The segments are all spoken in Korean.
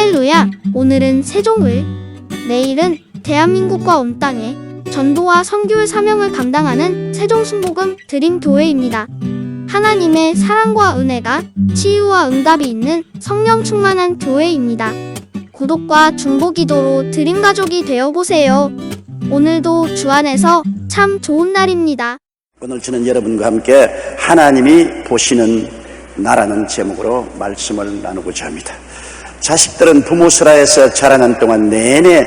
할렐루야! 오늘은 세종을, 내일은 대한민국과 온 땅에 전도와 선교의 사명을 감당하는 세종순복음 드림교회입니다. 하나님의 사랑과 은혜가 치유와 응답이 있는 성령 충만한 교회입니다. 구독과 중보기도로 드림가족이 되어보세요. 오늘도 주 안에서 참 좋은 날입니다. 오늘 저는 여러분과 함께 하나님이 보시는 나라는 제목으로 말씀을 나누고자 합니다. 자식들은 부모스라에서 자라는 동안 내내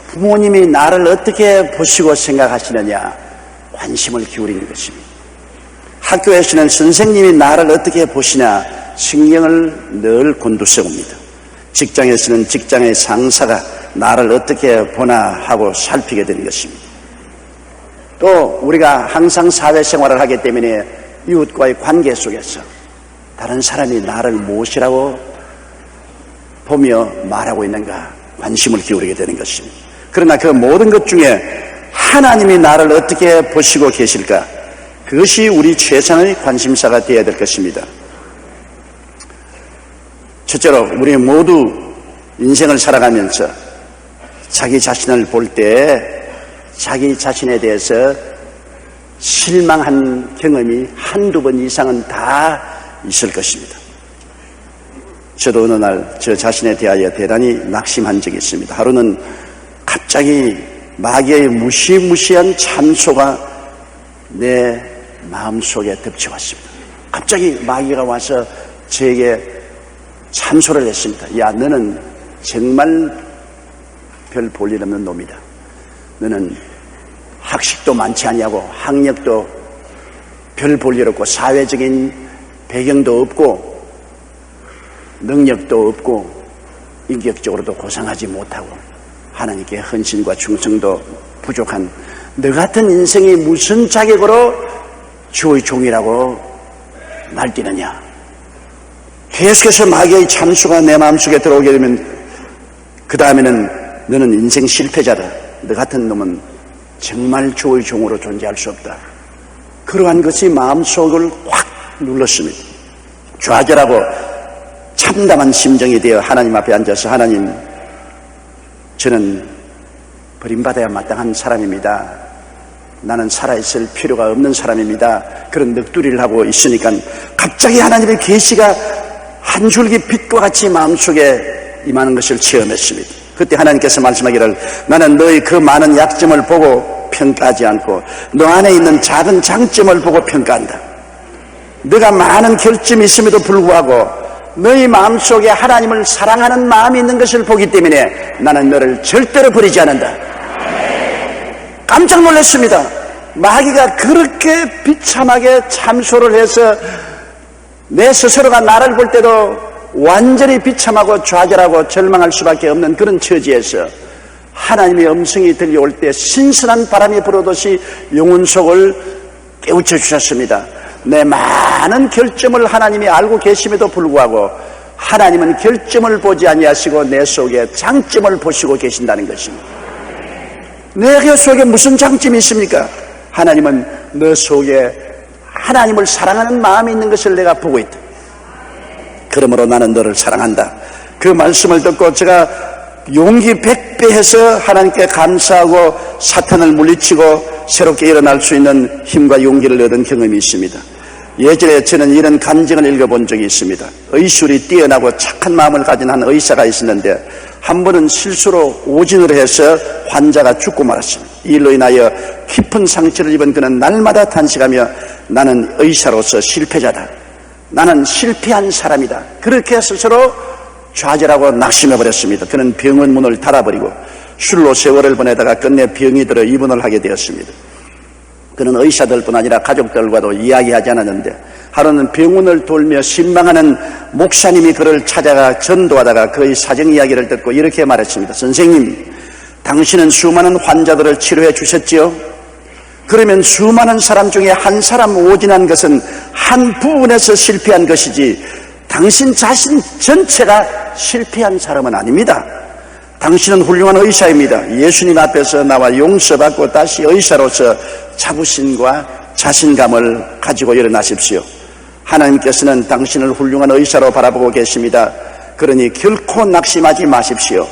부모님이 나를 어떻게 보시고 생각하시느냐 관심을 기울이는 것입니다. 학교에서는 선생님이 나를 어떻게 보시냐 신경을 늘 곤두세웁니다. 직장에서는 직장의 상사가 나를 어떻게 보나 하고 살피게 되는 것입니다. 또 우리가 항상 사회생활을 하기 때문에 이웃과의 관계 속에서 다른 사람이 나를 무엇이라고 보며 말하고 있는가 관심을 기울이게 되는 것입니다. 그러나 그 모든 것 중에 하나님이 나를 어떻게 보시고 계실까, 그것이 우리 최선의 관심사가 되어야 될 것입니다. 첫째로 우리 모두 인생을 살아가면서 자기 자신을 볼 때 자기 자신에 대해서 실망한 경험이 한두 번 이상은 다 있을 것입니다. 저도 어느 날 저 자신에 대하여 대단히 낙심한 적이 있습니다. 하루는 갑자기 마귀의 무시무시한 참소가 내 마음속에 덮쳐왔습니다. 갑자기 마귀가 와서 저에게 참소를 했습니다. 야, 너는 정말 별 볼 일 없는 놈이다. 너는 학식도 많지 아니하고 학력도 별 볼 일 없고 사회적인 배경도 없고 능력도 없고 인격적으로도 고상하지 못하고 하나님께 헌신과 충성도 부족한 너 같은 인생이 무슨 자격으로 주의 종이라고 날뛰느냐. 계속해서 마귀의 참수가 내 마음속에 들어오게 되면 그 다음에는 너는 인생 실패자다. 너 같은 놈은 정말 주의 종으로 존재할 수 없다. 그러한 것이 마음속을 확 눌렀습니다. 좌절하고 참담한 심정이 되어 하나님 앞에 앉아서 하나님, 저는 버림받아야 마땅한 사람입니다. 나는 살아있을 필요가 없는 사람입니다. 그런 넋두리를 하고 있으니까 갑자기 하나님의 계시가 한 줄기 빛과 같이 마음속에 임하는 것을 체험했습니다. 그때 하나님께서 말씀하기를 나는 너의 그 많은 약점을 보고 평가하지 않고 너 안에 있는 작은 장점을 보고 평가한다. 너가 많은 결점이 있음에도 불구하고 너희 마음속에 하나님을 사랑하는 마음이 있는 것을 보기 때문에 나는 너를 절대로 버리지 않는다. 깜짝 놀랐습니다. 마귀가 그렇게 비참하게 참소를 해서 내 스스로가 나를 볼 때도 완전히 비참하고 좌절하고 절망할 수밖에 없는 그런 처지에서 하나님의 음성이 들려올 때 신선한 바람이 불어듯이 영혼 속을 깨우쳐 주셨습니다. 내 많은 결점을 하나님이 알고 계심에도 불구하고 하나님은 결점을 보지 아니하시고 내 속에 장점을 보시고 계신다는 것입니다. 내 속에 무슨 장점이 있습니까? 하나님은 너 속에 하나님을 사랑하는 마음이 있는 것을 내가 보고 있다. 그러므로 나는 너를 사랑한다. 그 말씀을 듣고 제가 용기 100배 해서 하나님께 감사하고 사탄을 물리치고 새롭게 일어날 수 있는 힘과 용기를 얻은 경험이 있습니다. 예전에 저는 이런 간증을 읽어본 적이 있습니다. 의술이 뛰어나고 착한 마음을 가진 한 의사가 있었는데 한 번은 실수로 오진을 해서 환자가 죽고 말았습니다. 이 일로 인하여 깊은 상처를 입은 그는 날마다 탄식하며 나는 의사로서 실패자다. 나는 실패한 사람이다. 그렇게 스스로 좌절하고 낙심해버렸습니다. 그는 병원 문을 닫아버리고 술로 세월을 보내다가 끝내 병이 들어 입원을 하게 되었습니다. 그는 의사들뿐 아니라 가족들과도 이야기하지 않았는데 하루는 병원을 돌며 실망하는 목사님이 그를 찾아가 전도하다가 그의 사정 이야기를 듣고 이렇게 말했습니다. 선생님, 당신은 수많은 환자들을 치료해 주셨지요? 그러면 수많은 사람 중에 한 사람 오진한 것은 한 부분에서 실패한 것이지 당신 자신 전체가 실패한 사람은 아닙니다. 당신은 훌륭한 의사입니다. 예수님 앞에서 나와 용서받고 다시 의사로서 자부심과 자신감을 가지고 일어나십시오. 하나님께서는 당신을 훌륭한 의사로 바라보고 계십니다. 그러니 결코 낙심하지 마십시오.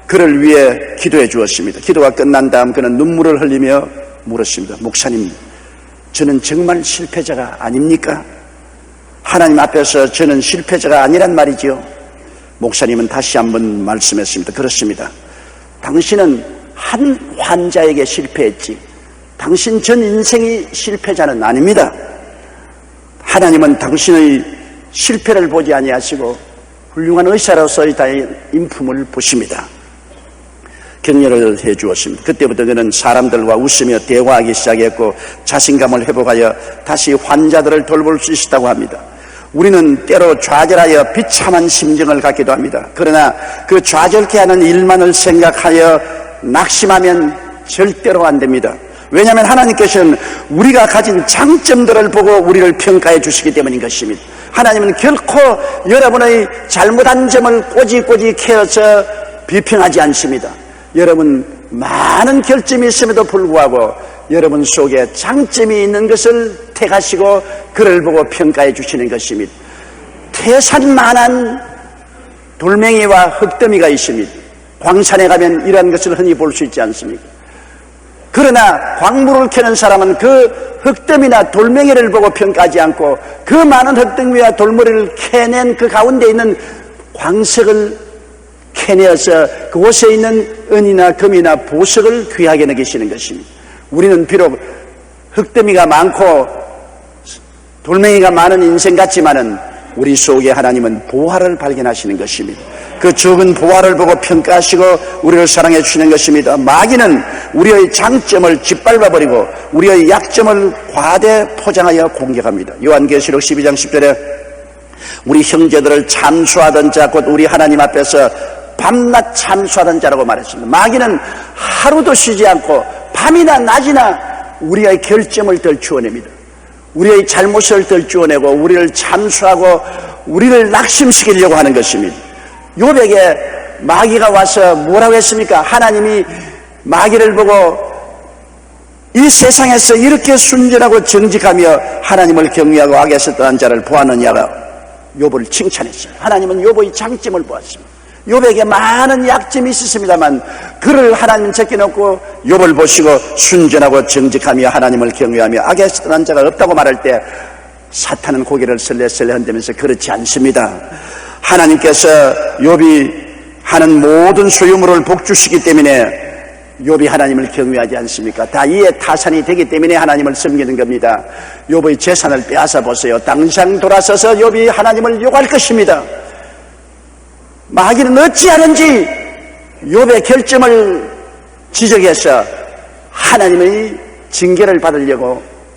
그를 위해 기도해 주었습니다. 기도가 끝난 다음 그는 눈물을 흘리며 물었습니다. 목사님, 저는 정말 실패자가 아닙니까? 하나님 앞에서 저는 실패자가 아니란 말이지요. 목사님은 다시 한번 말씀했습니다. 그렇습니다. 당신은 한 환자에게 실패했지 당신 전 인생이 실패자는 아닙니다. 하나님은 당신의 실패를 보지 아니하시고 훌륭한 의사로서의 인품을 보십니다. 격려를 해 주었습니다. 그때부터 그는 사람들과 웃으며 대화하기 시작했고 자신감을 회복하여 다시 환자들을 돌볼 수 있었다고 합니다. 우리는 때로 좌절하여 비참한 심정을 갖기도 합니다. 그러나 그 좌절케 하는 일만을 생각하여 낙심하면 절대로 안 됩니다. 왜냐하면 하나님께서는 우리가 가진 장점들을 보고 우리를 평가해 주시기 때문인 것입니다. 하나님은 결코 여러분의 잘못한 점을 꼬집꼬집 캐어서 비평하지 않습니다. 여러분 많은 결점이 있음에도 불구하고 여러분 속에 장점이 있는 것을 택하시고 그를 보고 평가해 주시는 것입니다. 태산만한 돌멩이와 흙더미가 있습니다. 광산에 가면 이러한 것을 흔히 볼 수 있지 않습니까? 그러나 광물을 캐는 사람은 그 흙더미나 돌멩이를 보고 평가하지 않고 그 많은 흙더미와 돌머리를 캐낸 그 가운데 있는 광석을 캐내어서 그곳에 있는 은이나 금이나 보석을 귀하게 여기시는 것입니다. 우리는 비록 흙더미가 많고 돌멩이가 많은 인생 같지만은 우리 속에 하나님은 보화를 발견하시는 것입니다. 그 적은 보화를 보고 평가하시고 우리를 사랑해 주시는 것입니다. 마귀는 우리의 장점을 짓밟아버리고 우리의 약점을 과대 포장하여 공격합니다. 요한계시록 12장 10절에 우리 형제들을 참수하던 자 곧 우리 하나님 앞에서 밤낮 참수하던 자라고 말했습니다. 마귀는 하루도 쉬지 않고 밤이나 낮이나 우리의 결점을 덜추어냅니다. 우리의 잘못을 덜추어내고 우리를 참수하고 우리를 낙심시키려고 하는 것입니다. 욥에게 마귀가 와서 뭐라고 했습니까? 하나님이 마귀를 보고 이 세상에서 이렇게 순전하고 정직하며 하나님을 경외하고 악에서 떠난 자를 보았느냐가 욥을 칭찬했어요. 하나님은 욥의 장점을 보았습니다. 욥에게 많은 약점이 있었습니다만 그를 하나님은 제껴놓고 욥을 보시고 순전하고 정직하며 하나님을 경외하며 악에서 떠난 자가 없다고 말할 때 사탄은 고개를 설레설레 흔들면서 그렇지 않습니다. 하나님께서 욥이 하는 모든 소유물을 복주시기 때문에 욥이 하나님을 경외하지 않습니까? 다 이에 타산이 되기 때문에 하나님을 섬기는 겁니다. 욥의 재산을 빼앗아 보세요. 당장 돌아서서 욥이 하나님을 욕할 것입니다. 마귀는 어찌하는지 욥의 결점을 지적해서 하나님의 징계를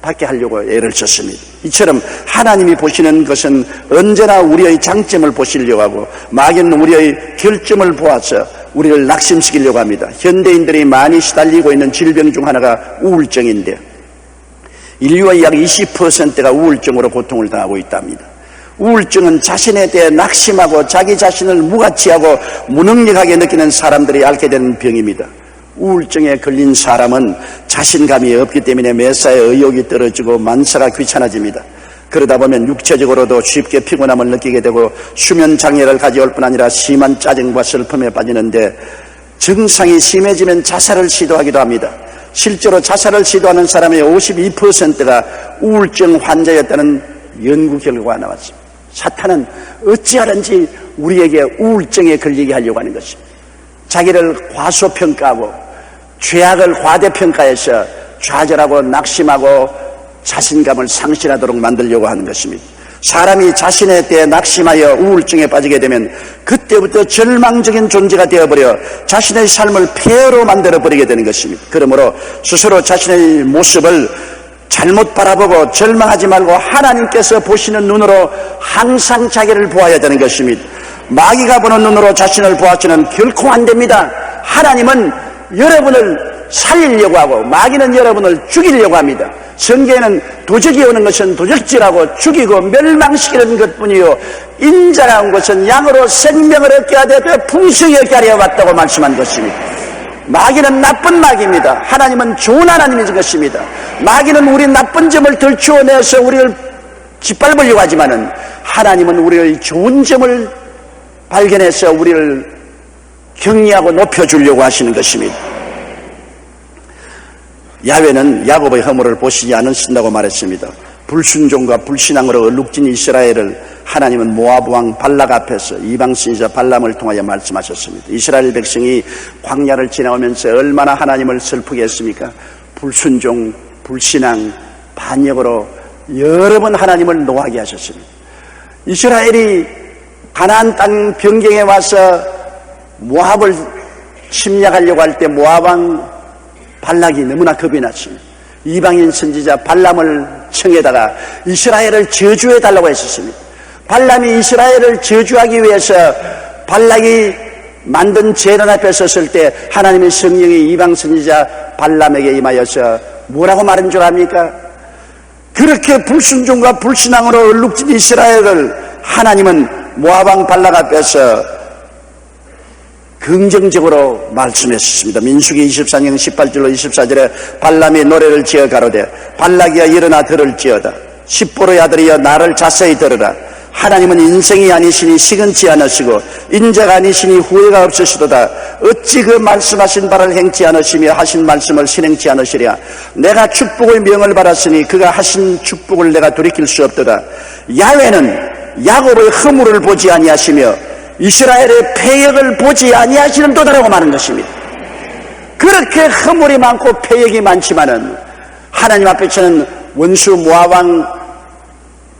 받게 하려고 애를 썼습니다. 이처럼 하나님이 보시는 것은 언제나 우리의 장점을 보시려고 하고 마귀는 우리의 결점을 보아서 우리를 낙심시키려고 합니다. 현대인들이 많이 시달리고 있는 질병 중 하나가 우울증인데 인류의 약 20%가 우울증으로 고통을 당하고 있답니다. 우울증은 자신에 대해 낙심하고 자기 자신을 무가치하고 무능력하게 느끼는 사람들이 앓게 되는 병입니다. 우울증에 걸린 사람은 자신감이 없기 때문에 매사에 의욕이 떨어지고 만사가 귀찮아집니다. 그러다 보면 육체적으로도 쉽게 피곤함을 느끼게 되고 수면 장애를 가져올 뿐 아니라 심한 짜증과 슬픔에 빠지는데 증상이 심해지면 자살을 시도하기도 합니다. 실제로 자살을 시도하는 사람의 52%가 우울증 환자였다는 연구 결과가 나왔습니다. 사탄은 어찌하든지 우리에게 우울증에 걸리게 하려고 하는 것입니다. 자기를 과소평가하고 죄악을 과대평가해서 좌절하고 낙심하고 자신감을 상실하도록 만들려고 하는 것입니다. 사람이 자신에 대해 낙심하여 우울증에 빠지게 되면 그때부터 절망적인 존재가 되어버려 자신의 삶을 폐허로 만들어버리게 되는 것입니다. 그러므로 스스로 자신의 모습을 잘못 바라보고 절망하지 말고 하나님께서 보시는 눈으로 항상 자기를 보아야 되는 것입니다. 마귀가 보는 눈으로 자신을 보아서는 결코 안 됩니다. 하나님은 여러분을 살리려고 하고 마귀는 여러분을 죽이려고 합니다. 성경에는 도적이 오는 것은 도적질하고 죽이고 멸망시키는 것뿐이요 인자가 온 것은 양으로 생명을 얻게 하되 풍성히 얻게 하려 왔다고 말씀한 것입니다. 마귀는 나쁜 마귀입니다. 하나님은 좋은 하나님이신 것입니다. 마귀는 우리 나쁜 점을 덜추어내서 우리를 짓밟으려고 하지만은 하나님은 우리의 좋은 점을 발견해서 우리를 격려하고 높여주려고 하시는 것입니다. 야훼는 야곱의 허물을 보시지 않으신다고 말했습니다. 불순종과 불신앙으로 얼룩진 이스라엘을 하나님은 모압 왕 발락 앞에서 이방 선지자 발람을 통하여 말씀하셨습니다. 이스라엘 백성이 광야를 지나오면서 얼마나 하나님을 슬프게 했습니까? 불순종, 불신앙, 반역으로 여러 번 하나님을 노하게 하셨습니다. 이스라엘이 가나안 땅 변경에 와서 모압을 침략하려고 할 때 모압 왕 발락이 너무나 겁이 났습니다. 이방인 선지자 발람을 청에다가 이스라엘을 저주해달라고 했었습니다. 발람이 이스라엘을 저주하기 위해서 발락이 만든 제단 앞에 섰을 때 하나님의 성령이 이방 선지자 발람에게 임하여서 뭐라고 말한 줄 압니까? 그렇게 불순종과 불신앙으로 얼룩진 이스라엘을 하나님은 모압 왕 발락 앞에서 긍정적으로 말씀했습니다. 민수기 24장 18절로 24절에 발람이 노래를 지어 가로되 발락이여 일어나 들을지어다. 십보로의 아들이여 나를 자세히 들으라. 하나님은 인생이 아니시니 시근치 않으시고 인자가 아니시니 후회가 없으시도다. 어찌 그 말씀하신 바를 행치 않으시며 하신 말씀을 실행치 않으시랴. 내가 축복의 명을 받았으니 그가 하신 축복을 내가 돌이킬 수 없도다. 야훼는 야곱의 허물을 보지 아니하시며 이스라엘의 패역을 보지 아니하시는도다라고 말하는 것입니다. 그렇게 허물이 많고 패역이 많지만은 하나님 앞에서는 원수 모압 왕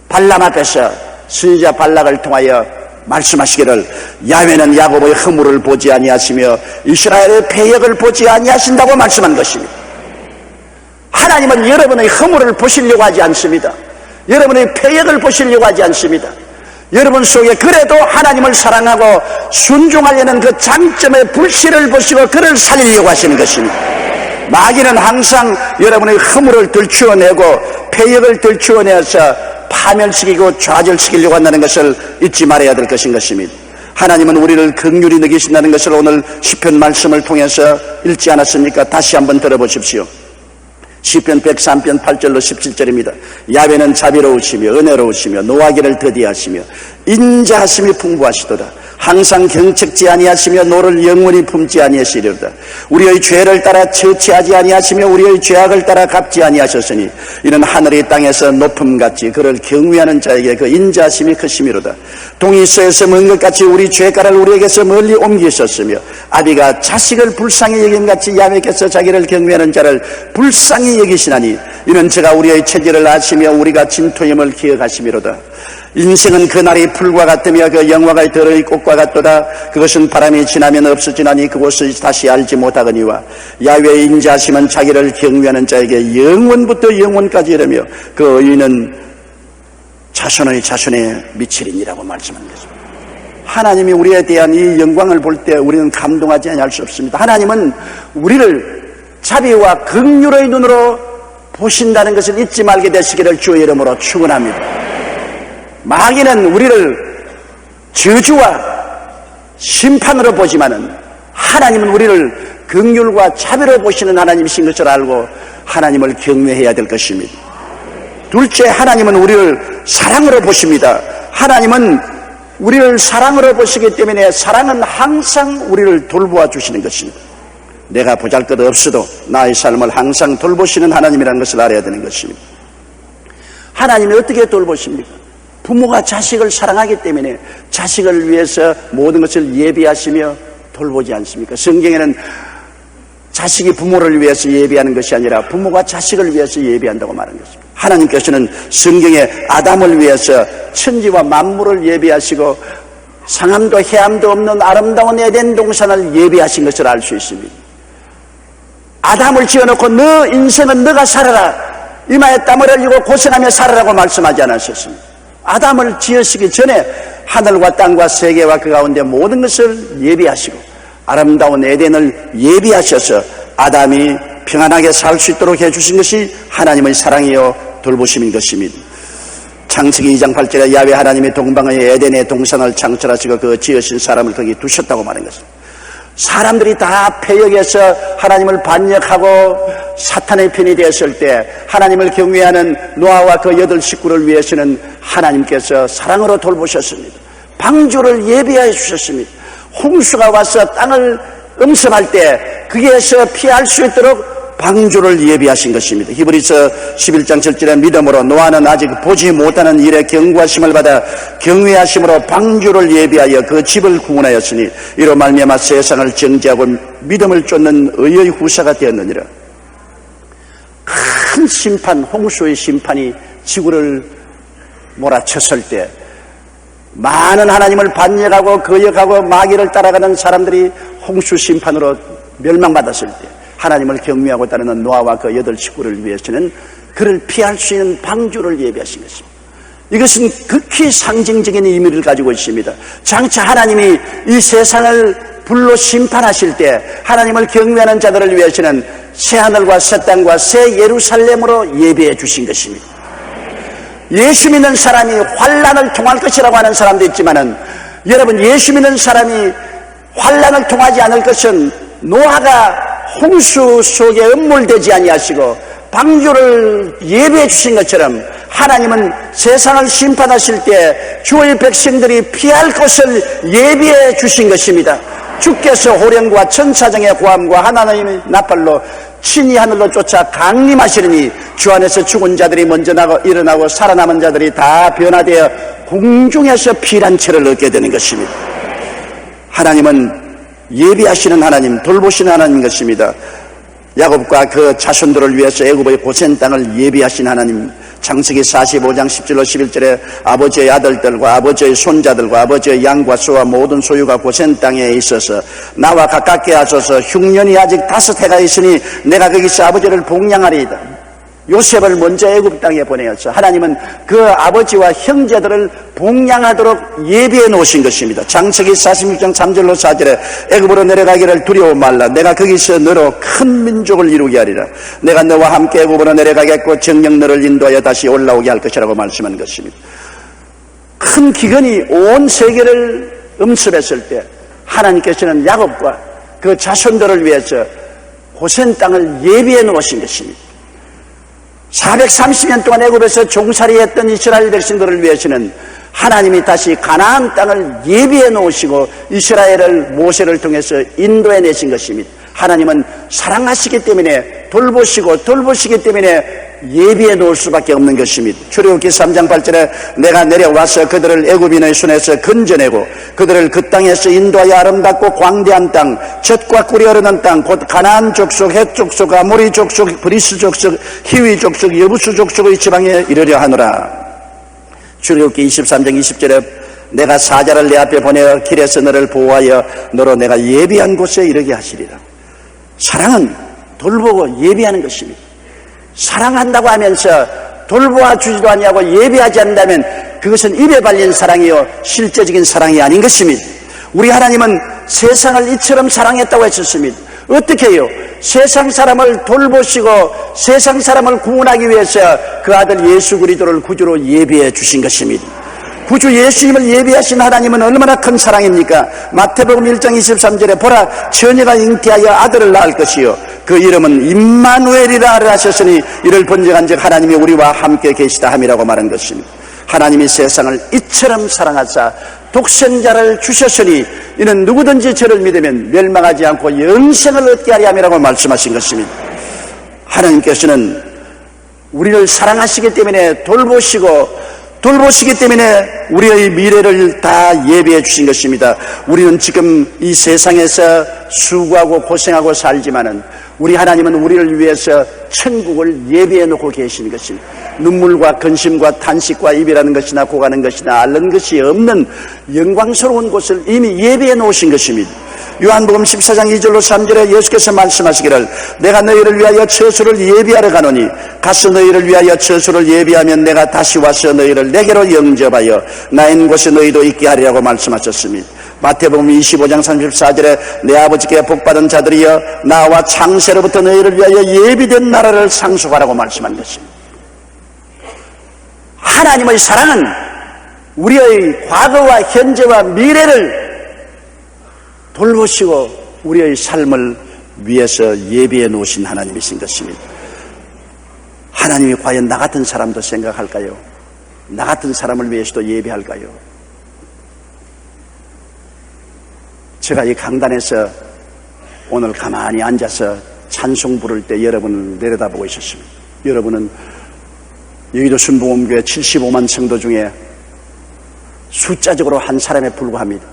발람 앞에서 선지자 발락을 통하여 말씀하시기를 야훼는 야곱의 허물을 보지 아니하시며 이스라엘의 패역을 보지 아니하신다고 말씀한 것입니다. 하나님은 여러분의 허물을 보시려고 하지 않습니다. 여러분의 패역을 보시려고 하지 않습니다. 여러분 속에 그래도 하나님을 사랑하고 순종하려는 그 장점의 불씨를 보시고 그를 살리려고 하시는 것입니다. 마귀는 항상 여러분의 허물을 들추어내고 패역을 들추어내서 파멸시키고 좌절시키려고 한다는 것을 잊지 말아야 될 것인 것입니다. 하나님은 우리를 긍휼히 여기신다는 것을 오늘 시편 말씀을 통해서 읽지 않았습니까? 다시 한번 들어보십시오. 시편 103편 8절로 17절입니다. 야훼는 자비로우시며 은혜로우시며 노하기를 더디하시며 인자하심이 풍부하시도다. 항상 경책지 아니하시며 노를 영원히 품지 아니하시리로다. 우리의 죄를 따라 처치하지 아니하시며 우리의 죄악을 따라 갚지 아니하셨으니 이는 하늘이 땅에서 높음같이 그를 경외하는 자에게 그 인자하심이 크심이로다. 동이 서에서 먼 것 같이 우리 죄가를 우리에게서 멀리 옮기셨으며 아비가 자식을 불쌍히 여김같이 야훼께서 자기를 경외하는 자를 불쌍히 여기시나니 이는 제가 우리의 체질을 아시며 우리가 진토임을 기억하심이로다. 인생은 그날이 풀과 같으며 그 영화가 들의 꽃과 같도다. 그것은 바람이 지나면 없어지나니 그것을 다시 알지 못하거니와 야훼의 인자하심은 자기를 경외하는 자에게 영원부터 영원까지 이르며 그 의인은 자손의 자손에 미치리니라고 말씀한 것입니다. 하나님이 우리에 대한 이 영광을 볼 때 우리는 감동하지 않을 수 없습니다. 하나님은 우리를 자비와 긍휼의 눈으로 보신다는 것을 잊지 말게 되시기를 주의 이름으로 축원합니다. 마귀는 우리를 저주와 심판으로 보지만은 하나님은 우리를 긍휼과 자비로 보시는 하나님이신 것을 알고 하나님을 경외해야 될 것입니다. 둘째, 하나님은 우리를 사랑으로 보십니다. 하나님은 우리를 사랑으로 보시기 때문에 사랑은 항상 우리를 돌보아 주시는 것입니다. 내가 보잘것 없어도 나의 삶을 항상 돌보시는 하나님이라는 것을 알아야 되는 것입니다. 하나님이 어떻게 돌보십니까? 부모가 자식을 사랑하기 때문에 자식을 위해서 모든 것을 예비하시며 돌보지 않습니까? 성경에는 자식이 부모를 위해서 예비하는 것이 아니라 부모가 자식을 위해서 예비한다고 말하는 것입니다. 하나님께서는 성경에 아담을 위해서 천지와 만물을 예비하시고 상함도 해함도 없는 아름다운 에덴 동산을 예비하신 것을 알 수 있습니다. 아담을 지어놓고 너 인생은 너가 살아라, 이마에 땀을 흘리고 고생하며 살아라고 말씀하지 않으셨습니다. 아담을 지으시기 전에 하늘과 땅과 세계와 그 가운데 모든 것을 예비하시고 아름다운 에덴을 예비하셔서 아담이 평안하게 살 수 있도록 해주신 것이 하나님의 사랑이요 돌보심인 것입니다. 창세기 2장 8절에 야훼 하나님이 동방의 에덴의 동산을 창설하시고 그 지으신 사람을 거기 두셨다고 말한 것입니다. 사람들이 다 패역해서 하나님을 반역하고 사탄의 편이 되었을 때 하나님을 경외하는 노아와 그 8 식구를 위해서는 하나님께서 사랑으로 돌보셨습니다. 방주를 예비하여 주셨습니다. 홍수가 와서 땅을 음습할 때 거기에서 피할 수 있도록 방주를 예비하신 것입니다. 히브리서 11장 7절에 믿음으로 노아는 아직 보지 못하는 일에 경고하심을 받아 경외하심으로 방주를 예비하여 그 집을 구원하였으니 이로 말미암아 세상을 정죄하고 믿음을 쫓는 의의 후사가 되었느니라. 큰 심판, 홍수의 심판이 지구를 몰아쳤을 때 많은 하나님을 반역하고 거역하고 마귀를 따라가는 사람들이 홍수 심판으로 멸망받았을 때 하나님을 경외하고 따르는 노아와 그 8 식구를 위해서는 그를 피할 수 있는 방주를 예비하신 것입니다. 이것은 극히 상징적인 의미를 가지고 있습니다. 장차 하나님이 이 세상을 불로 심판하실 때 하나님을 경외하는 자들을 위해서는 새하늘과 새 땅과 새 예루살렘으로 예비해 주신 것입니다. 예수 믿는 사람이 환난을 통할 것이라고 하는 사람도 있지만은 여러분, 예수 믿는 사람이 환난을 통하지 않을 것은 노아가 홍수 속에 음몰되지 아니하시고 방주를 예비해 주신 것처럼 하나님은 세상을 심판하실 때 주의 백성들이 피할 것을 예비해 주신 것입니다. 주께서 호령과 천사장의 고함과 하나님의 나팔로 친히 하늘로 쫓아 강림하시리니 주 안에서 죽은 자들이 먼저 일어나고 살아남은 자들이 다 변화되어 공중에서 피난처를 얻게 되는 것입니다. 하나님은 예비하시는 하나님, 돌보시는 하나님 것입니다. 야곱과 그 자손들을 위해서 애굽의 고센 땅을 예비하신 하나님. 창세기 45장 10절로 11절에 아버지의 아들들과 아버지의 손자들과 아버지의 양과 소와 모든 소유가 고센 땅에 있어서 나와 가깝게 하소서. 흉년이 아직 5해가 있으니 내가 거기서 아버지를 복양하리이다. 요셉을 먼저 애굽 땅에 보내었어. 하나님은 그 아버지와 형제들을 복양하도록 예비해 놓으신 것입니다. 창세기 46장 3절로 4절에 애굽으로 내려가기를 두려워 말라. 내가 거기서 너로 큰 민족을 이루게 하리라. 내가 너와 함께 애굽으로 내려가겠고 정녕 너를 인도하여 다시 올라오게 할 것이라고 말씀한 것입니다. 큰 기근이 온 세계를 음습했을 때 하나님께서는 야곱과 그 자손들을 위해서 고센 땅을 예비해 놓으신 것입니다. 430년 동안 애굽에서 종살이했던 이스라엘 백성들을 위해서는 하나님이 다시 가나안 땅을 예비해 놓으시고 이스라엘을 모세를 통해서 인도해 내신 것입니다. 하나님은 사랑하시기 때문에 돌보시기 때문에 예비해 놓을 수밖에 없는 것입니다. 출애굽기 3장 8절에 내가 내려와서 그들을 애굽인의 손에서 건져내고 그들을 그 땅에서 인도하여 아름답고 광대한 땅, 젖과 꿀이 흐르는 땅, 곧 가나안 족속, 헷 족속, 아모리 족속, 브리스 족속, 히위 족속, 여부수 족속의 지방에 이르려 하노라. 출애굽기 23장 20절에 내가 사자를 내 앞에 보내어 길에서 너를 보호하여 너로 내가 예비한 곳에 이르게 하시리라. 사랑은 돌보고 예비하는 것입니다. 사랑한다고 하면서 돌보아 주지도 아니하고 예비하지 않는다면 그것은 입에 발린 사랑이요 실제적인 사랑이 아닌 것입니다. 우리 하나님은 세상을 이처럼 사랑했다고 했었습니다. 어떻게 해요? 세상 사람을 돌보시고 세상 사람을 구원하기 위해서 그 아들 예수 그리스도를 구주로 예비해 주신 것입니다. 구주 예수님을 예비하신 하나님은 얼마나 큰 사랑입니까? 마태복음 1장 23절에 보라 처녀가 잉태하여 아들을 낳을 것이요 그 이름은 임마누엘이라 하셨으니 이를 번역한즉 하나님이 우리와 함께 계시다 함이라고 말한 것입니다. 하나님이 세상을 이처럼 사랑하사 독생자를 주셨으니 이는 누구든지 저를 믿으면 멸망하지 않고 영생을 얻게 하리 함이라고 말씀하신 것입니다. 하나님께서는 우리를 사랑하시기 때문에 돌보시기 때문에 우리의 미래를 다 예비해 주신 것입니다. 우리는 지금 이 세상에서 수고하고 고생하고 살지만은 우리 하나님은 우리를 위해서 천국을 예비해 놓고 계시는 것입니다. 눈물과 근심과 탄식과 이별하는 것이나 고가는 것이나 앓는 것이 없는 영광스러운 곳을 이미 예비해 놓으신 것입니다. 요한복음 14장 2절로 3절에 예수께서 말씀하시기를 내가 너희를 위하여 처소를 예비하러 가노니 가서 너희를 위하여 처소를 예비하면 내가 다시 와서 너희를 내게로 영접하여 나 있는 곳에 너희도 있게 하리라고 말씀하셨습니다. 마태복음 25장 34절에 내 아버지께 복받은 자들이여 나와 창세로부터 너희를 위하여 예비된 나라를 상속하라고 말씀한 것입니다. 하나님의 사랑은 우리의 과거와 현재와 미래를 돌보시고 우리의 삶을 위해서 예비해 놓으신 하나님이신 것입니다. 하나님이 과연 나 같은 사람도 생각할까요? 나 같은 사람을 위해서도 예비할까요? 제가 이 강단에서 오늘 가만히 앉아서 찬송 부를 때 여러분을 내려다보고 있었습니다. 여러분은 여의도 순복음교회 75만 성도 중에 숫자적으로 한 사람에 불과합니다.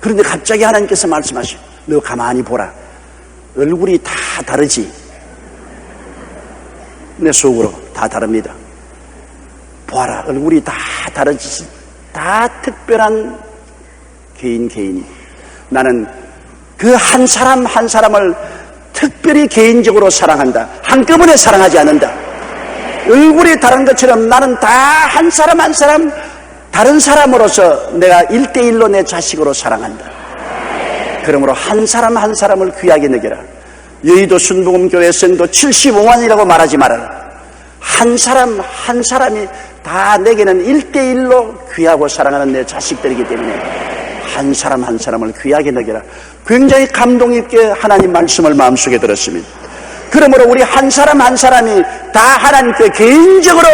그런데 갑자기 하나님께서 말씀하시오. 너 가만히 보라. 얼굴이 다 다르지. 내 속으로 다 다릅니다. 보아라. 얼굴이 다 다르지. 다 특별한 개인이. 나는 그 한 사람 한 사람을 특별히 개인적으로 사랑한다. 한꺼번에 사랑하지 않는다. 얼굴이 다른 것처럼 나는 다 한 사람 한 사람 다른 사람으로서 내가 1대1로 내 자식으로 사랑한다. 그러므로 한 사람 한 사람을 귀하게 여겨라. 여의도 순복음교회 성도 75만이라고 말하지 말아라. 한 사람 한 사람이 다 내게는 1대1로 귀하고 사랑하는 내 자식들이기 때문에 한 사람 한 사람을 귀하게 여겨라. 굉장히 감동 있게 하나님 말씀을 마음속에 들었습니다. 그러므로 우리 한 사람 한 사람이 다 하나님께 개인적으로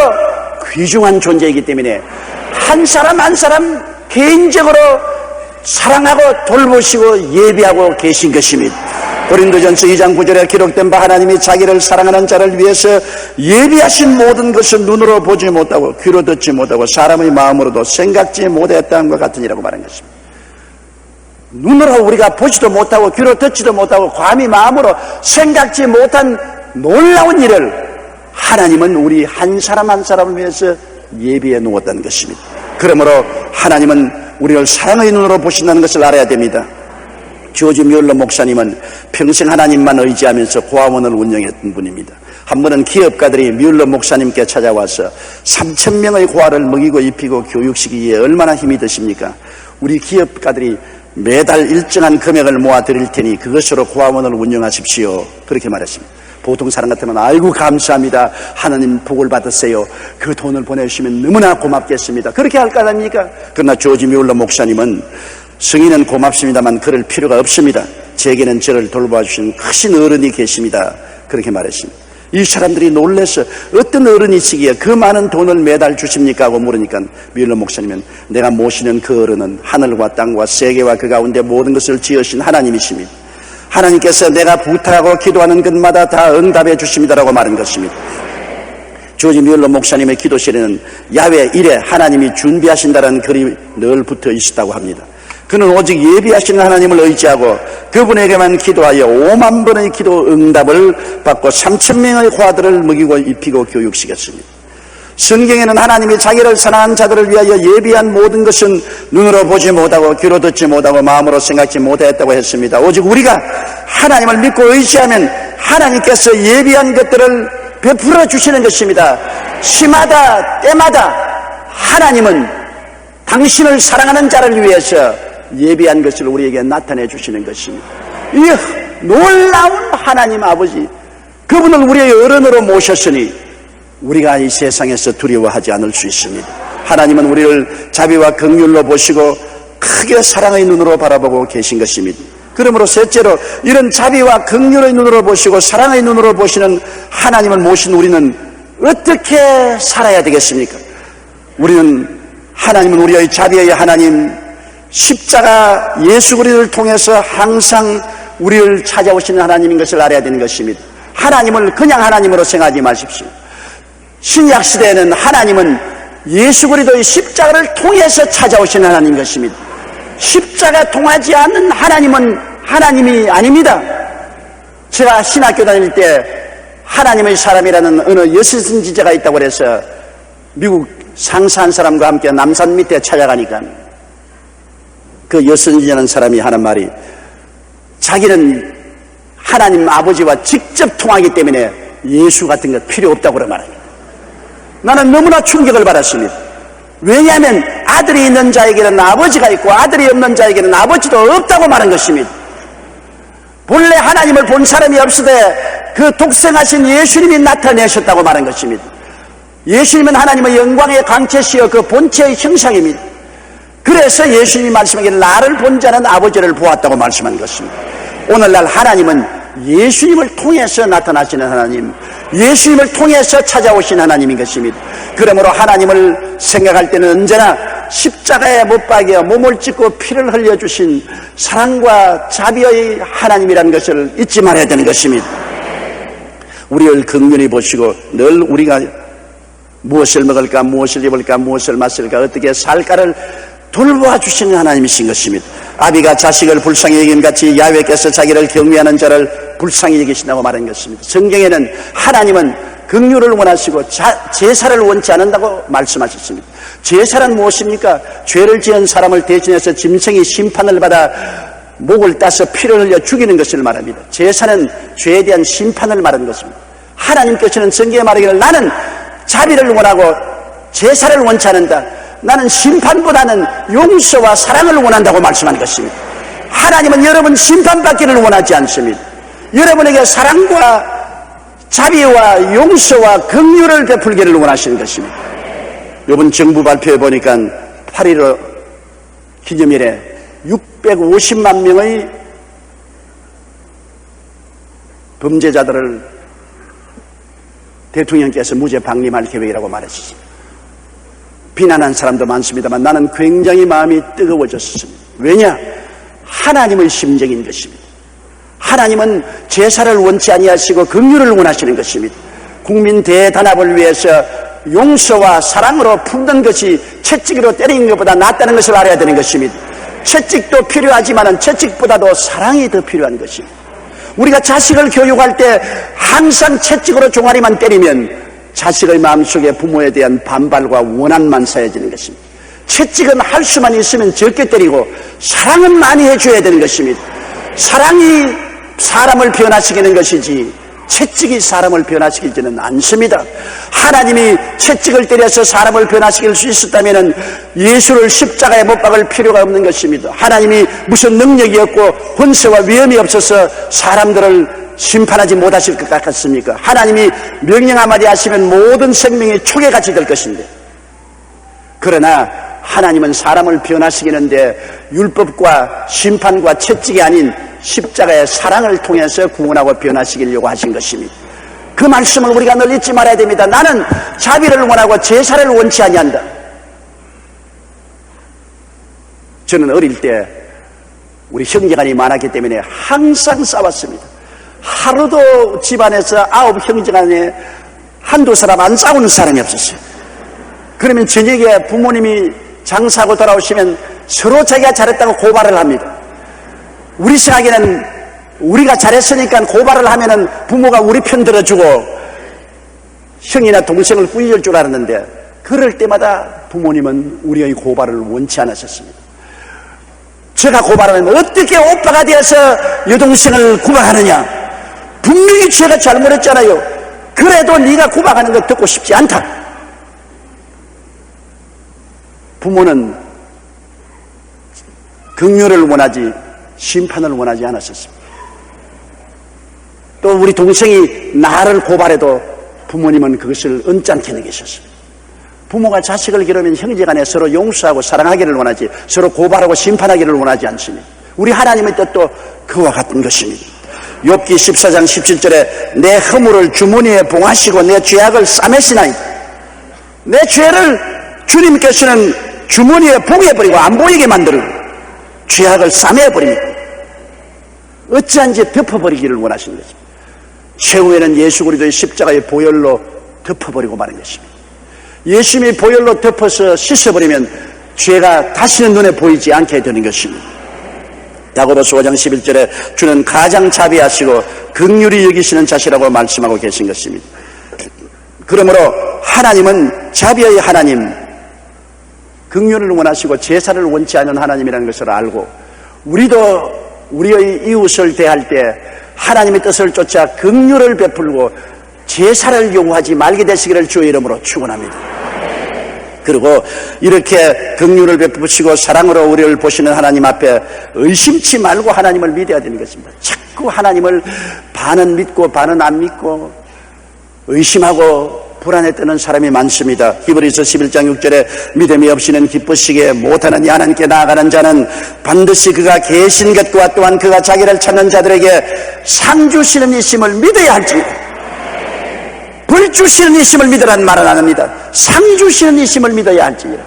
귀중한 존재이기 때문에 한 사람 한 사람 개인적으로 사랑하고 돌보시고 예비하고 계신 것입니다. 고린도전서 2장 9절에 기록된 바 하나님이 자기를 사랑하는 자를 위해서 예비하신 모든 것을 눈으로 보지 못하고 귀로 듣지 못하고 사람의 마음으로도 생각지 못했다는 것 같으니라고 말한 것입니다. 눈으로 우리가 보지도 못하고 귀로 듣지도 못하고 감히 마음으로 생각지 못한 놀라운 일을 하나님은 우리 한 사람 한 사람을 위해서 예비해 놓았다는 것입니다. 그러므로 하나님은 우리를 사랑의 눈으로 보신다는 것을 알아야 됩니다. 조지 뮬러 목사님은 평생 하나님만 의지하면서 고아원을 운영했던 분입니다. 한 번은 기업가들이 뮬러 목사님께 찾아와서 3,000명의 고아를 먹이고 입히고 교육시키기에 얼마나 힘이 드십니까? 우리 기업가들이 매달 일정한 금액을 모아 드릴 테니 그것으로 고아원을 운영하십시오. 그렇게 말했습니다. 보통 사람 같으면 아이고 감사합니다. 하나님 복을 받으세요. 그 돈을 보내주시면 너무나 고맙겠습니다. 그렇게 할 거 아닙니까? 그러나 조지 뮬러 목사님은 성인은 고맙습니다만 그럴 필요가 없습니다. 제게는 저를 돌봐주신 크신 어른이 계십니다. 그렇게 말했습니다. 이 사람들이 놀라서 어떤 어른이시기에 그 많은 돈을 매달 주십니까? 하고 물으니까 뮬러 목사님은 내가 모시는 그 어른은 하늘과 땅과 세계와 그 가운데 모든 것을 지으신 하나님이십니다. 하나님께서 내가 부탁하고 기도하는 것마다 다 응답해 주십니다라고 말한 것입니다. 조지 뮬러 목사님의 기도실에는 야외 1에 하나님이 준비하신다는 글이 늘 붙어 있었다고 합니다. 그는 오직 예비하시는 하나님을 의지하고 그분에게만 기도하여 5만 번의 기도 응답을 받고 3,000명의 고아들을 먹이고 입히고 교육시켰습니다. 성경에는 하나님이 자기를 사랑하는 자들을 위하여 예비한 모든 것은 눈으로 보지 못하고 귀로 듣지 못하고 마음으로 생각지 못했다고 했습니다. 오직 우리가 하나님을 믿고 의지하면 하나님께서 예비한 것들을 베풀어 주시는 것입니다. 시마다 때마다 하나님은 당신을 사랑하는 자를 위해서 예비한 것을 우리에게 나타내 주시는 것입니다. 이 놀라운 하나님 아버지, 그분을 우리의 어른으로 모셨으니 우리가 이 세상에서 두려워하지 않을 수 있습니다. 하나님은 우리를 자비와 긍휼로 보시고 크게 사랑의 눈으로 바라보고 계신 것입니다. 그러므로 셋째로 이런 자비와 긍휼의 눈으로 보시고 사랑의 눈으로 보시는 하나님을 모신 우리는 어떻게 살아야 되겠습니까? 하나님은 우리의 자비의 하나님, 십자가 예수 그리스도를 통해서 항상 우리를 찾아오시는 하나님인 것을 알아야 되는 것입니다. 하나님을 그냥 하나님으로 생각하지 마십시오. 신약 시대에는 하나님은 예수 그리스도의 십자가를 통해서 찾아오시는 하나님인 것입니다. 십자가 통하지 않는 하나님은 하나님이 아닙니다. 제가 신학교 다닐 때 하나님의 사람이라는 어느 여선지자가 있다고 그래서 미국 상사한 사람과 함께 남산 밑에 찾아가니까 그 여선지자는 사람이 하는 말이 자기는 하나님 아버지와 직접 통하기 때문에 예수 같은 것 필요 없다고 그런 말입니다. 나는 너무나 충격을 받았습니다. 왜냐하면 아들이 있는 자에게는 아버지가 있고 아들이 없는 자에게는 아버지도 없다고 말한 것입니다. 본래 하나님을 본 사람이 없으되 그 독생하신 예수님이 나타내셨다고 말한 것입니다. 예수님은 하나님의 영광의 광채시여 그 본체의 형상입니다. 그래서 예수님이 말씀하기를 나를 본 자는 아버지를 보았다고 말씀한 것입니다. 오늘날 하나님은 예수님을 통해서 나타나시는 하나님, 예수님을 통해서 찾아오신 하나님인 것입니다. 그러므로 하나님을 생각할 때는 언제나 십자가에 못 박여 몸을 찢고 피를 흘려주신 사랑과 자비의 하나님이라는 것을 잊지 말아야 되는 것입니다. 우리를 긍휼히 보시고 늘 우리가 무엇을 먹을까, 무엇을 입을까, 무엇을 마실까, 어떻게 살까를 돌보아 주시는 하나님이신 것입니다. 아비가 자식을 불쌍히 여긴 같이 야훼께서 자기를 경외하는 자를 불쌍히 여기신다고 말한 것입니다. 성경에는 하나님은 긍휼을 원하시고 제사를 원치 않는다고 말씀하셨습니다. 제사는 무엇입니까? 죄를 지은 사람을 대신해서 짐승이 심판을 받아 목을 따서 피를 흘려 죽이는 것을 말합니다. 제사는 죄에 대한 심판을 말하는 것입니다. 하나님께서는 성경에 말하기를 나는 자비를 원하고 제사를 원치 않는다. 나는 심판보다는 용서와 사랑을 원한다고 말씀한 것입니다. 하나님은 여러분 심판받기를 원하지 않습니다. 여러분에게 사랑과 자비와 용서와 긍휼을 베풀기를 원하시는 것입니다. 이번 정부 발표에 보니까 8.15 기념일에 650만 명의 범죄자들을 대통령께서 무죄 방림할 계획이라고 말했습니다. 비난한 사람도 많습니다만 나는 굉장히 마음이 뜨거워졌습니다. 왜냐? 하나님의 심정인 것입니다. 하나님은 제사를 원치 아니하시고 긍휼을 원하시는 것입니다. 국민 대단합을 위해서 용서와 사랑으로 품는 것이 채찍으로 때리는 것보다 낫다는 것을 알아야 되는 것입니다. 채찍도 필요하지만 채찍보다도 사랑이 더 필요한 것입니다. 우리가 자식을 교육할 때 항상 채찍으로 종아리만 때리면 자식의 마음속에 부모에 대한 반발과 원한만 쌓여지는 것입니다. 채찍은 할 수만 있으면 적게 때리고 사랑은 많이 해줘야 되는 것입니다. 사랑이 사람을 변화시키는 것이지 채찍이 사람을 변화시키지는 않습니다. 하나님이 채찍을 때려서 사람을 변화시킬 수 있었다면 예수를 십자가에 못 박을 필요가 없는 것입니다. 하나님이 무슨 능력이 없고 권세와 위엄이 없어서 사람들을 심판하지 못하실 것 같습니까? 하나님이 명령 한마디 하시면 모든 생명이 초계같이 될 것인데, 그러나 하나님은 사람을 변화시키는데 율법과 심판과 채찍이 아닌 십자가의 사랑을 통해서 구원하고 변화시키려고 하신 것입니다. 그 말씀을 우리가 늘 잊지 말아야 됩니다. 나는 자비를 원하고 제사를 원치 아니한다. 저는 어릴 때 우리 형제간이 많았기 때문에 항상 싸웠습니다. 하루도 집안에서 9 형제간에 한두 사람 안 싸우는 사람이 없었어요. 그러면 저녁에 부모님이 장사하고 돌아오시면 서로 자기가 잘했다고 고발을 합니다. 우리 생각에는 우리가 잘했으니까 고발을 하면은 부모가 우리 편 들어주고 형이나 동생을 꾸짖을 줄 알았는데, 그럴 때마다 부모님은 우리의 고발을 원치 않으셨습니다. 제가 고발하면 어떻게 오빠가 되어서 여동생을 구박하느냐? 분명히 제가 잘못했잖아요. 그래도 네가 구박하는 거 듣고 싶지 않다. 부모는 긍휼을 원하지 심판을 원하지 않았었습니다. 또 우리 동생이 나를 고발해도 부모님은 그것을 언짢게 여기셨습니다. 부모가 자식을 기르면 형제간에 서로 용서하고 사랑하기를 원하지 서로 고발하고 심판하기를 원하지 않습니다. 우리 하나님의 뜻도 그와 같은 것입니다. 욥기 14장 17절에 내 허물을 주머니에 봉하시고 내 죄악을 싸매시나이다. 내 죄를 주님께서는 주머니에 봉해버리고 안 보이게 만들고 죄악을 싸매버립니다. 어찌한지 덮어버리기를 원하시는 것입니다. 최후에는 예수 그리스도의 십자가의 보혈로 덮어버리고 마는 것입니다. 예수님이 보혈로 덮어서 씻어버리면 죄가 다시는 눈에 보이지 않게 되는 것입니다. 야고보서 5장 11절에 주는 가장 자비하시고 긍휼히 여기시는 자시라고 말씀하고 계신 것입니다. 그러므로 하나님은 자비의 하나님, 긍휼을 원하시고 제사를 원치 않는 하나님이라는 것을 알고, 우리도 우리의 이웃을 대할 때 하나님의 뜻을 쫓아 긍휼을 베풀고 제사를 요구하지 말게 되시기를 주의 이름으로 축원합니다. 그리고 이렇게 긍휼을 베푸시고 사랑으로 우리를 보시는 하나님 앞에 의심치 말고 하나님을 믿어야 되는 것입니다. 자꾸 하나님을 반은 믿고 반은 안 믿고 의심하고 불안에 뜨는 사람이 많습니다. 히브리서 11장 6절에 믿음이 없이는 기쁘시게 못하는 하나님께 나아가는 자는 반드시 그가 계신 것과 또한 그가 자기를 찾는 자들에게 상 주시는 이심을 믿어야 할지니라. 벌 주시는 이심을 믿으라는 말은 안 합니다. 상 주시는 이심을 믿어야 할지니라.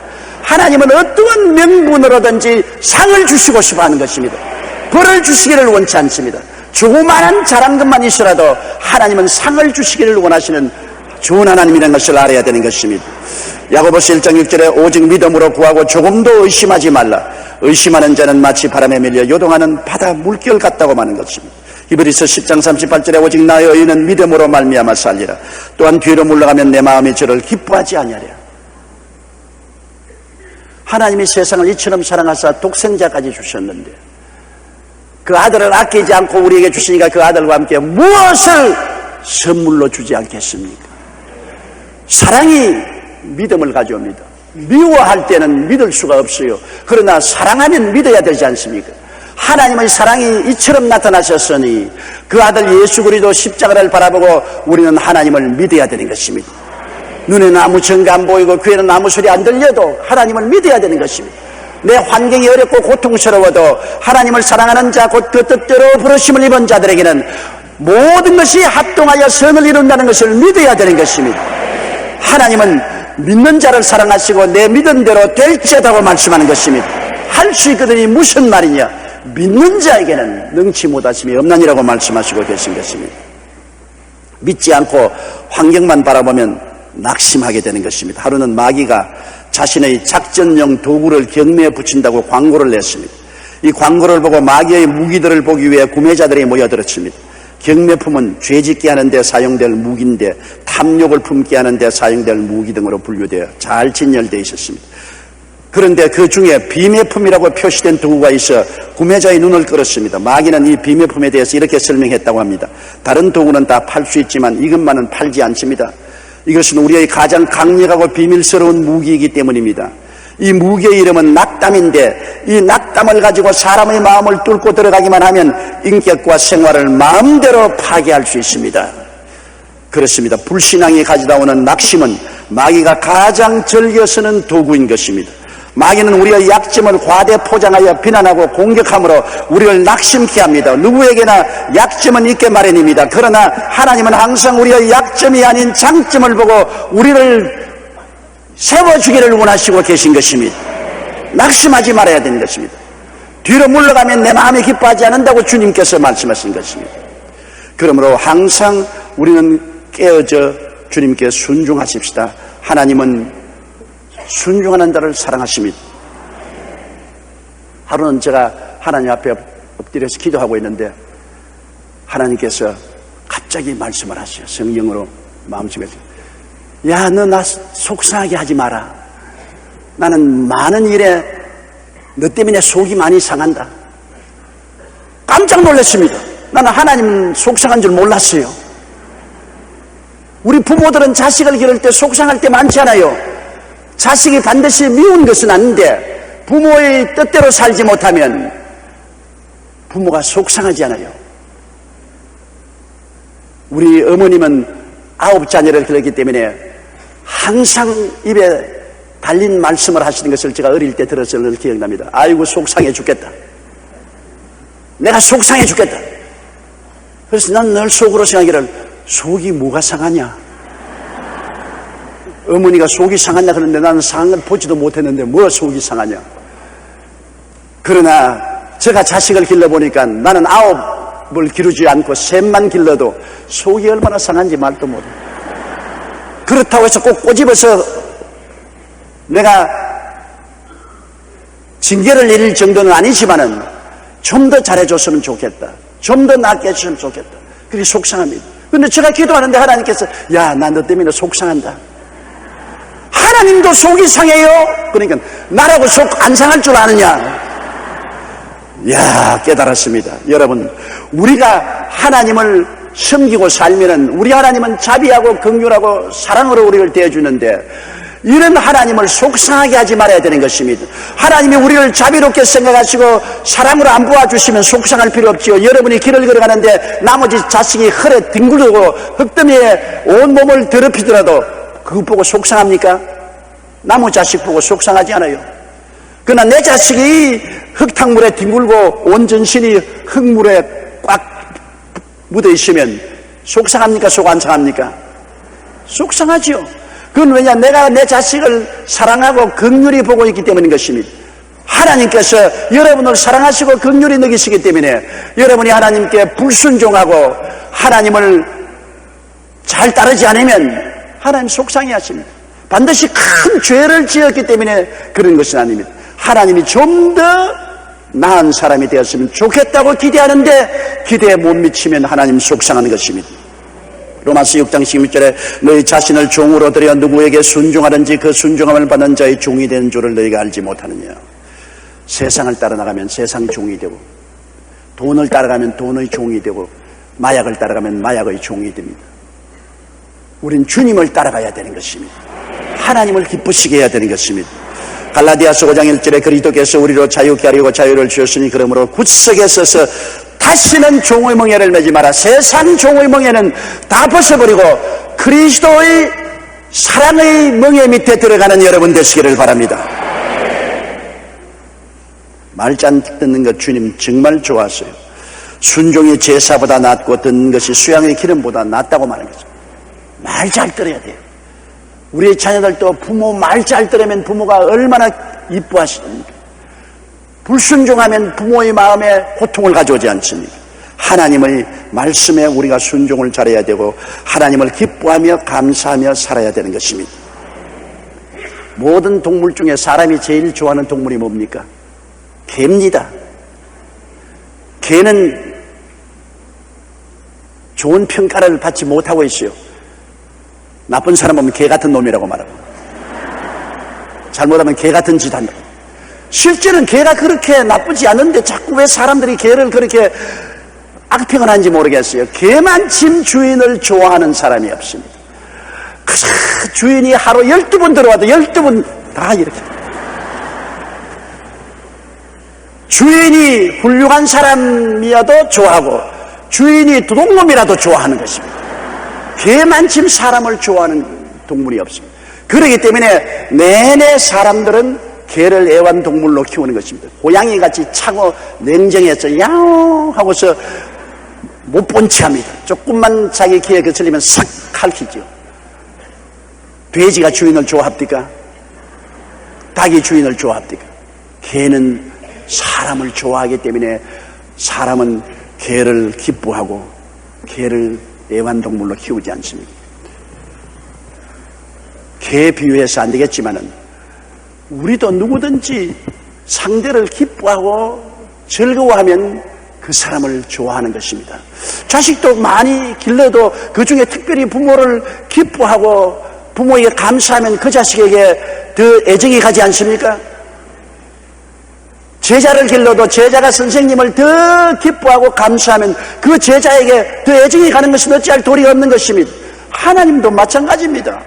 하나님은 어떠한 명분으로든지 상을 주시고 싶어 하는 것입니다. 벌을 주시기를 원치 않습니다. 조그마한 잘한 것만 있어라도 하나님은 상을 주시기를 원하시는 좋은 하나님이라는 것을 알아야 되는 것입니다. 야고보서 1장 6절에 오직 믿음으로 구하고 조금도 의심하지 말라. 의심하는 자는 마치 바람에 밀려 요동하는 바다 물결 같다고 하는 것입니다. 히브리서 10장 38절에 오직 나의 의인은 믿음으로 말미암아 살리라. 또한 뒤로 물러가면 내 마음이 저를 기뻐하지 아니하랴. 하나님이 세상을 이처럼 사랑하사 독생자까지 주셨는데 그 아들을 아끼지 않고 우리에게 주시니까 그 아들과 함께 무엇을 선물로 주지 않겠습니까? 사랑이 믿음을 가져옵니다. 미워할 때는 믿을 수가 없어요. 그러나 사랑하면 믿어야 되지 않습니까? 하나님의 사랑이 이처럼 나타나셨으니 그 아들 예수 그리스도 십자가를 바라보고 우리는 하나님을 믿어야 되는 것입니다. 눈에는 아무 증거 안 보이고 귀에는 아무 소리 안 들려도 하나님을 믿어야 되는 것입니다. 내 환경이 어렵고 고통스러워도 하나님을 사랑하는 자 곧 그 뜻대로 부르심을 입은 자들에게는 모든 것이 합동하여 선을 이룬다는 것을 믿어야 되는 것입니다. 하나님은 믿는 자를 사랑하시고 내 믿은 대로 될지어다고 말씀하는 것입니다. 할 수 있거든이 무슨 말이냐? 믿는 자에게는 능치 못하심이 없나니라고 말씀하시고 계신 것입니다. 믿지 않고 환경만 바라보면 낙심하게 되는 것입니다. 하루는 마귀가 자신의 작전용 도구를 경매에 붙인다고 광고를 냈습니다. 이 광고를 보고 마귀의 무기들을 보기 위해 구매자들이 모여들었습니다. 경매품은 죄짓게 하는 데 사용될 무기인데 탐욕을 품게 하는 데 사용될 무기 등으로 분류되어 잘 진열되어 있었습니다. 그런데 그 중에 비매품이라고 표시된 도구가 있어 구매자의 눈을 끌었습니다. 마귀는 이 비매품에 대해서 이렇게 설명했다고 합니다. 다른 도구는 다 팔 수 있지만 이것만은 팔지 않습니다. 이것은 우리의 가장 강력하고 비밀스러운 무기이기 때문입니다. 이 무기의 이름은 낙담인데 이 낙담을 가지고 사람의 마음을 뚫고 들어가기만 하면 인격과 생활을 마음대로 파괴할 수 있습니다. 그렇습니다. 불신앙이 가져다 오는 낙심은 마귀가 가장 즐겨 쓰는 도구인 것입니다. 마귀는 우리의 약점을 과대 포장하여 비난하고 공격함으로 우리를 낙심케 합니다. 누구에게나 약점은 있게 마련입니다. 그러나 하나님은 항상 우리의 약점이 아닌 장점을 보고 우리를 세워주기를 원하시고 계신 것입니다. 낙심하지 말아야 되는 것입니다. 뒤로 물러가면 내 마음이 기뻐하지 않는다고 주님께서 말씀하신 것입니다. 그러므로 항상 우리는 깨어져 주님께 순종하십시다. 하나님은 순종하는 자를 사랑하십니다. 하루는 제가 하나님 앞에 엎드려서 기도하고 있는데 하나님께서 갑자기 말씀을 하셔요. 성령으로 마음속에서. 야, 너 나 속상하게 하지 마라. 나는 많은 일에 너 때문에 속이 많이 상한다. 깜짝 놀랐습니다. 나는 하나님 속상한 줄 몰랐어요. 우리 부모들은 자식을 기를 때 속상할 때 많잖아요. 자식이 반드시 미운 것은 아닌데 부모의 뜻대로 살지 못하면 부모가 속상하지 않아요. 우리 어머님은 9 자녀를 길렀기 때문에 항상 입에 달린 말씀을 하시는 것을 제가 어릴 때 들어서 늘 기억납니다. 아이고 속상해 죽겠다. 내가 속상해 죽겠다. 그래서 난 늘 속으로 생각하기를 속이 뭐가 상하냐. 어머니가 속이 상하냐 그러는데 나는 상한 걸 보지도 못했는데 뭐 속이 상하냐. 그러나 제가 자식을 길러보니까 나는 9을 기르지 않고 셋만 길러도 속이 얼마나 상한지 말도 못해. 그렇다고 해서 꼭 꼬집어서 내가 징계를 내릴 정도는 아니지만은 좀 더 잘해줬으면 좋겠다. 좀 더 낫게 해줬으면 좋겠다. 그게 속상합니다. 근데 제가 기도하는데 하나님께서 야, 나 너 때문에 속상한다. 하나님도 속이 상해요? 그러니까 나라고 속 안 상할 줄 아느냐? 야, 깨달았습니다. 여러분, 우리가 하나님을 섬기고 살면은 우리 하나님은 자비하고 긍휼하고 사랑으로 우리를 대해주는데 이런 하나님을 속상하게 하지 말아야 되는 것입니다. 하나님이 우리를 자비롭게 생각하시고 사랑으로 안 보아주시면 속상할 필요 없지요. 여러분이 길을 걸어가는데 나머지 자식이 흙에 뒹굴고 흙더미에 온 몸을 더럽히더라도 그거 보고 속상합니까? 나무 자식 보고 속상하지 않아요. 그러나 내 자식이 흙탕물에 뒹굴고 온 전신이 흙물에 꽉 묻어 있으면 속상합니까? 속 안 상합니까? 속상하지요. 그건 왜냐? 내가 내 자식을 사랑하고 긍휼히 보고 있기 때문인 것입니다. 하나님께서 여러분을 사랑하시고 긍휼히 여기시기 때문에 여러분이 하나님께 불순종하고 하나님을 잘 따르지 않으면 하나님 속상해 하십니다. 반드시 큰 죄를 지었기 때문에 그런 것은 아닙니다. 하나님이 좀 더 나은 사람이 되었으면 좋겠다고 기대하는데 기대에 못 미치면 하나님 속상하는 것입니다. 로마서 6장 16절에 너희 자신을 종으로 들여 누구에게 순종하든지 그 순종함을 받는 자의 종이 되는 줄을 너희가 알지 못하느냐. 세상을 따라 나가면 세상 종이 되고, 돈을 따라가면 돈의 종이 되고, 마약을 따라가면 마약의 종이 됩니다. 우린 주님을 따라가야 되는 것입니다. 하나님을 기쁘시게 해야 되는 것입니다. 갈라디아서 5장 1절에 그리스도께서 우리로 자유케 하려고 자유를 주셨으니 그러므로 굳세게 서서 다시는 종의 멍에를 매지 마라. 세상 종의 멍에는 다 벗어버리고 그리스도의 사랑의 멍에 밑에 들어가는 여러분 되시기를 바랍니다. 말잔 듣는 것 주님 정말 좋았어요. 순종이 제사보다 낫고 듣는 것이 수양의 기름보다 낫다고 말하는 거죠. 말 잘 들어야 돼요. 우리 자녀들도 부모 말 잘 들으면 부모가 얼마나 이뻐하시는가. 불순종하면 부모의 마음에 고통을 가져오지 않습니까? 하나님의 말씀에 우리가 순종을 잘해야 되고 하나님을 기뻐하며 감사하며 살아야 되는 것입니다. 모든 동물 중에 사람이 제일 좋아하는 동물이 뭡니까? 개입니다. 개는 좋은 평가를 받지 못하고 있어요. 나쁜 사람 보면 개 같은 놈이라고 말하고, 잘못하면 개 같은 짓 한다. 실제는 개가 그렇게 나쁘지 않은데 자꾸 왜 사람들이 개를 그렇게 악평을 하는지 모르겠어요. 개만침 주인을 좋아하는 사람이 없습니다. 그저 주인이 하루 12번 들어와도 12번 다 이렇게, 주인이 훌륭한 사람이어도 좋아하고 주인이 도둑놈이라도 좋아하는 것입니다. 개만침 사람을 좋아하는 동물이 없습니다. 그렇기 때문에 내내 사람들은 개를 애완동물로 키우는 것입니다. 고양이같이 차고 냉정해서 야옹 하고서 못 본 채 합니다. 조금만 자기 귀에 거슬리면 싹 핥히죠. 돼지가 주인을 좋아합니까? 닭이 주인을 좋아합니까? 개는 사람을 좋아하기 때문에 사람은 개를 기뻐하고 개를 애완동물로 키우지 않습니다. 개 비유해서 안 되겠지만은 우리도 누구든지 상대를 기뻐하고 즐거워하면 그 사람을 좋아하는 것입니다. 자식도 많이 길러도 그 중에 특별히 부모를 기뻐하고 부모에게 감사하면 그 자식에게 더 애정이 가지 않습니까? 제자를 길러도 제자가 선생님을 더 기뻐하고 감사하면 그 제자에게 더 애정이 가는 것은 어찌할 도리가 없는 것입니다. 하나님도 마찬가지입니다.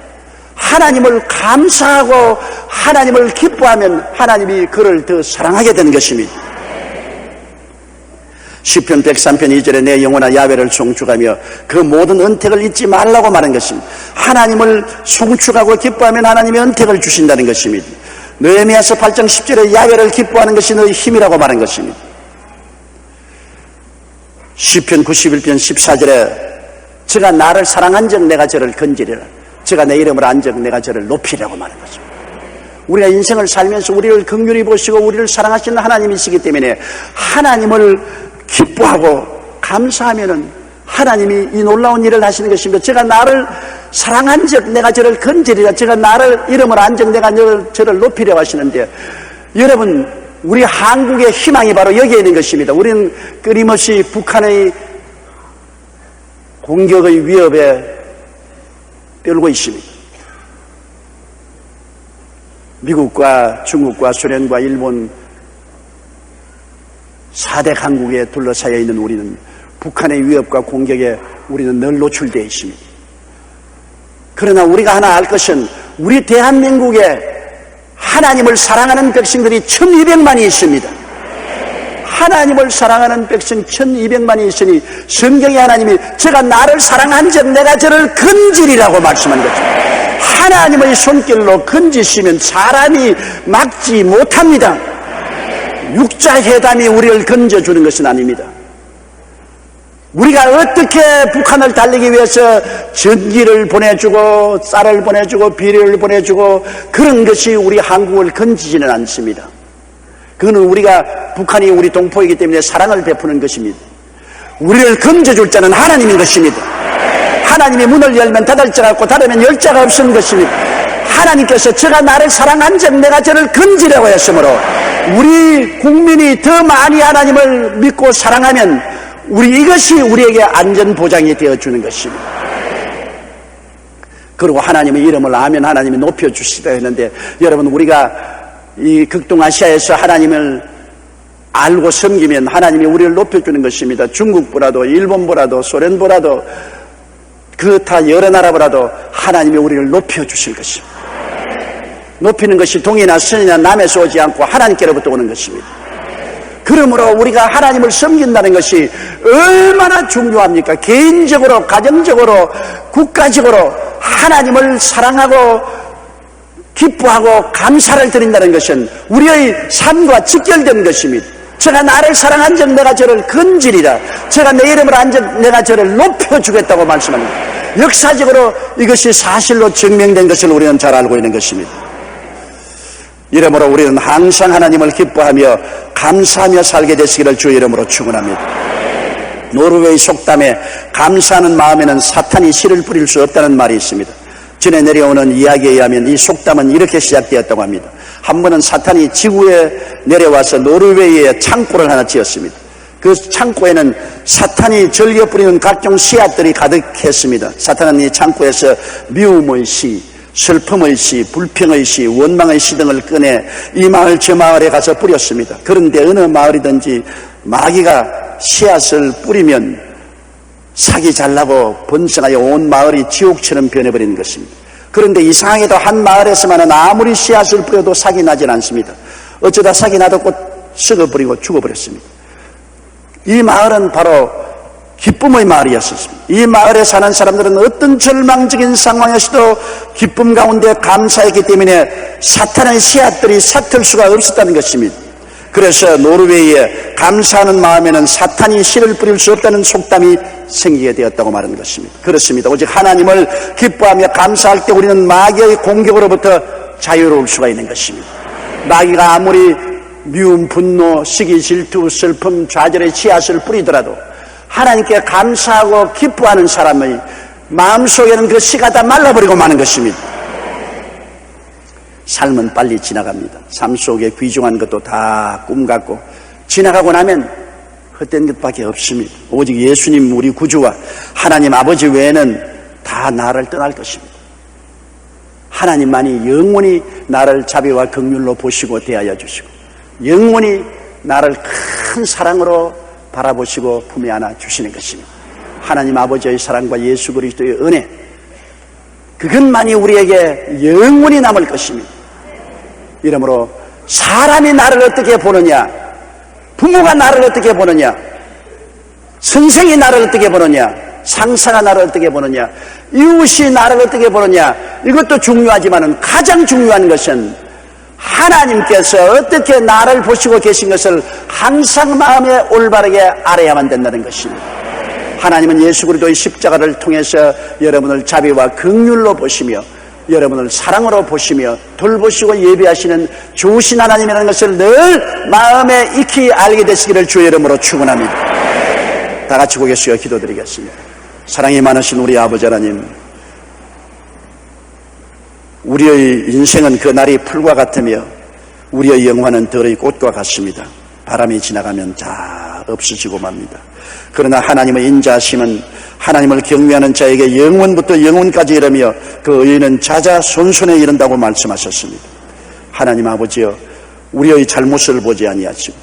하나님을 감사하고 하나님을 기뻐하면 하나님이 그를 더 사랑하게 되는 것입니다. 시편 103편 2절에 내 영혼아 야훼를 송축하며 그 모든 은택을 잊지 말라고 말한 것입니다. 하나님을 송축하고 기뻐하면 하나님이 은택을 주신다는 것입니다. 느헤미야서 8장 10절에 야훼를 기뻐하는 것이 너의 힘이라고 말한 것입니다. 시편 91편 14절에 저가 나를 사랑한즉 내가 저를 건지리라. 저가 내 이름을 안즉 내가 저를 높이라고 말한 것입니다. 우리가 인생을 살면서 우리를 긍휼히 보시고 우리를 사랑하시는 하나님이시기 때문에 하나님을 기뻐하고 감사하면은 하나님이 이 놀라운 일을 하시는 것입니다. 제가 나를 사랑한즉 내가 저를 건지리라. 제가 나를 이름을 안즉 내가 저를 높이려고 하시는데, 여러분 우리 한국의 희망이 바로 여기에 있는 것입니다. 우리는 끊임없이 북한의 공격의 위협에 떨고 있습니다. 미국과 중국과 소련과 일본 4대 강국에 둘러싸여 있는 우리는 북한의 위협과 공격에 우리는 늘 노출되어 있습니다. 그러나 우리가 하나 알 것은 우리 대한민국에 하나님을 사랑하는 백성들이 1200만이 있습니다. 하나님을 사랑하는 백성 1200만이 있으니 성경에 하나님이 제가 나를 사랑한즉 내가 저를 건지리라고 말씀한 거죠. 하나님의 손길로 건지시면 사람이 막지 못합니다. 육자회담이 우리를 건져주는 것은 아닙니다. 우리가 어떻게 북한을 달리기 위해서 전기를 보내주고 쌀을 보내주고 비료를 보내주고 그런 것이 우리 한국을 건지지는 않습니다. 그거는 우리가 북한이 우리 동포이기 때문에 사랑을 베푸는 것입니다. 우리를 건져줄 자는 하나님인 것입니다. 하나님이 문을 열면 닫을 자가 없고 닫으면 열 자가 없는 것입니다. 하나님께서 저가 나를 사랑한 적 내가 저를 건지려고 했으므로 우리 국민이 더 많이 하나님을 믿고 사랑하면 이것이 우리에게 안전보장이 되어주는 것입니다. 그리고 하나님의 이름을 아멘 하나님이 높여주시다 했는데, 여러분, 우리가 이 극동아시아에서 하나님을 알고 섬기면 하나님이 우리를 높여주는 것입니다. 중국보다도 일본보다도 소련보다도 그 다 여러 나라보다도 하나님이 우리를 높여주실 것입니다. 높이는 것이 동이나 서이나 남에서 오지 않고 하나님께로부터 오는 것입니다. 그러므로 우리가 하나님을 섬긴다는 것이 얼마나 중요합니까? 개인적으로, 가정적으로, 국가적으로 하나님을 사랑하고 기뻐하고 감사를 드린다는 것은 우리의 삶과 직결된 것입니다. 저가 나를 사랑한 적 내가 저를 건지리라. 저가 내 이름을 안 적 내가 저를 높여주겠다고 말씀합니다. 역사적으로 이것이 사실로 증명된 것을 우리는 잘 알고 있는 것입니다. 이러므로 우리는 항상 하나님을 기뻐하며 감사하며 살게 되시기를 주의 이름으로 축원합니다. 노르웨이 속담에 감사하는 마음에는 사탄이 씨를 뿌릴 수 없다는 말이 있습니다. 전에 내려오는 이야기에 의하면 이 속담은 이렇게 시작되었다고 합니다. 한 번은 사탄이 지구에 내려와서 노르웨이에 창고를 하나 지었습니다. 그 창고에는 사탄이 즐겨 뿌리는 각종 씨앗들이 가득했습니다. 사탄은 이 창고에서 미움의 씨, 슬픔의 씨, 불평의 씨, 원망의 씨 등을 꺼내 이 마을 저 마을에 가서 뿌렸습니다. 그런데 어느 마을이든지 마귀가 씨앗을 뿌리면 삭이 잘나고 번성하여 온 마을이 지옥처럼 변해버리는 것입니다. 그런데 이상하게도 한 마을에서만은 아무리 씨앗을 뿌려도 삭이 나질 않습니다. 어쩌다 삭이 나도 곧 썩어버리고 죽어버렸습니다. 이 마을은 바로 기쁨의 마을이었습니다. 이 마을에 사는 사람들은 어떤 절망적인 상황에서도 기쁨 가운데 감사했기 때문에 사탄의 씨앗들이 삭틀 수가 없었다는 것입니다. 그래서 노르웨이에 감사하는 마음에는 사탄이 씨를 뿌릴 수 없다는 속담이 생기게 되었다고 말하는 것입니다. 그렇습니다. 오직 하나님을 기뻐하며 감사할 때 우리는 마귀의 공격으로부터 자유로울 수가 있는 것입니다. 마귀가 아무리 미움, 분노, 시기, 질투, 슬픔, 좌절의 씨앗을 뿌리더라도 하나님께 감사하고 기뻐하는 사람의 마음속에는 그 씨가 다 말라버리고 마는 것입니다. 삶은 빨리 지나갑니다. 삶 속에 귀중한 것도 다 꿈 같고 지나가고 나면 헛된 것밖에 없습니다. 오직 예수님 우리 구주와 하나님 아버지 외에는 다 나를 떠날 것입니다. 하나님만이 영원히 나를 자비와 긍휼로 보시고 대하여 주시고 영원히 나를 큰 사랑으로 바라보시고 품에 안아 주시는 것입니다. 하나님 아버지의 사랑과 예수 그리스도의 은혜, 그것만이 우리에게 영원히 남을 것입니다. 이러므로 사람이 나를 어떻게 보느냐, 부모가 나를 어떻게 보느냐, 선생이 나를 어떻게 보느냐, 상사가 나를 어떻게 보느냐, 이웃이 나를 어떻게 보느냐, 이것도 중요하지만 가장 중요한 것은 하나님께서 어떻게 나를 보시고 계신 것을 항상 마음에 올바르게 알아야만 된다는 것입니다. 하나님은 예수 그리스도의 십자가를 통해서 여러분을 자비와 긍휼로 보시며 여러분을 사랑으로 보시며 돌보시고 예비하시는 좋으신 하나님이라는 것을 늘 마음에 익히 알게 되시기를 주의 이름으로 축원합니다. 다 같이 고개 숙여 기도드리겠습니다. 사랑이 많으신 우리 아버지 하나님, 우리의 인생은 그 날이 풀과 같으며 우리의 영화는 덜의 꽃과 같습니다. 바람이 지나가면 다 없어지고 맙니다. 그러나 하나님의 인자하심은 하나님을 경외하는 자에게 영원부터 영원까지 이르며 그 의인은 자자손손에 이른다고 말씀하셨습니다. 하나님 아버지여, 우리의 잘못을 보지 아니하시고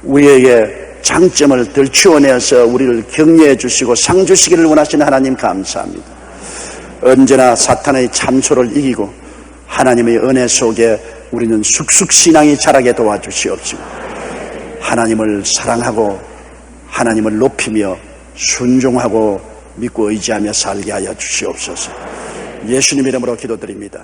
우리에게 장점을 들추어내어서 우리를 격려해 주시고 상 주시기를 원하시는 하나님 감사합니다. 언제나 사탄의 참소를 이기고 하나님의 은혜 속에 우리는 쑥쑥신앙이 자라게 도와주시옵시고 하나님을 사랑하고 하나님을 높이며 순종하고 믿고 의지하며 살게 하여 주시옵소서. 예수님 이름으로 기도드립니다.